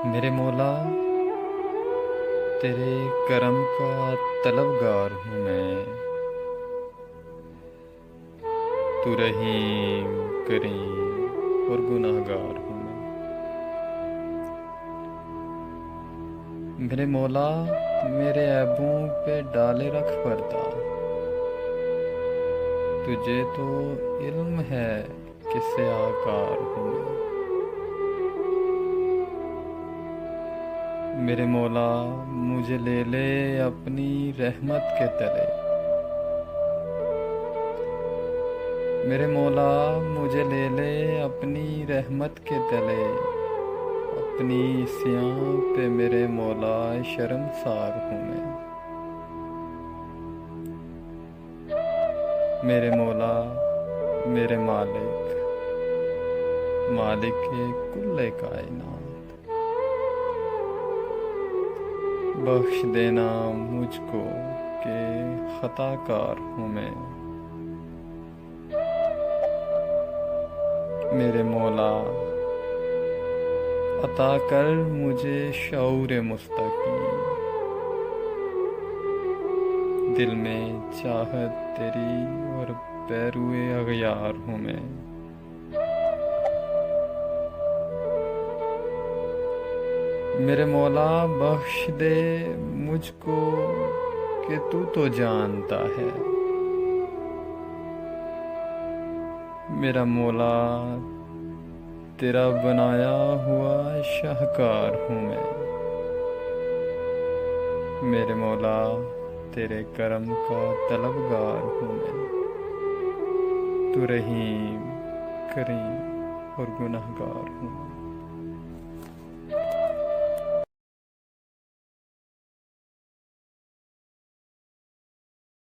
میرے مولا، تیرے کرم کا طلبگار ہوں میں، تو رحیم کریم اور گناہ گار ہوں میں۔ میرے مولا، میرے عیبوں پہ ڈالے رکھ پردہ، تجھے تو علم ہے کہ سیاہکار ہوں میں۔ میرے مولا، مجھے لے لے اپنی رحمت کے تلے، میرے مولا مجھے لے لے اپنی رحمت کے تلے، اپنی عصیاں پہ میرے مولا شرمسار ہوں میں۔ میرے مولا، میرے مالک، مالک کل کائنات، بخش دینا مجھ کو کہ خطا کار ہوں میں۔ میرے مولا، عطا کر مجھے شعور مستقیم، دل میں چاہت تیری اور پیروئے اغیار ہوں میں۔ میرے مولا، بخش دے مجھ کو کہ تو جانتا ہے، میرا مولا تیرا بنایا ہوا شاہکار ہوں میں۔ میرے مولا، تیرے کرم کا طلبگار ہوں میں، تو رحیم کریم اور گناہ گار ہوں۔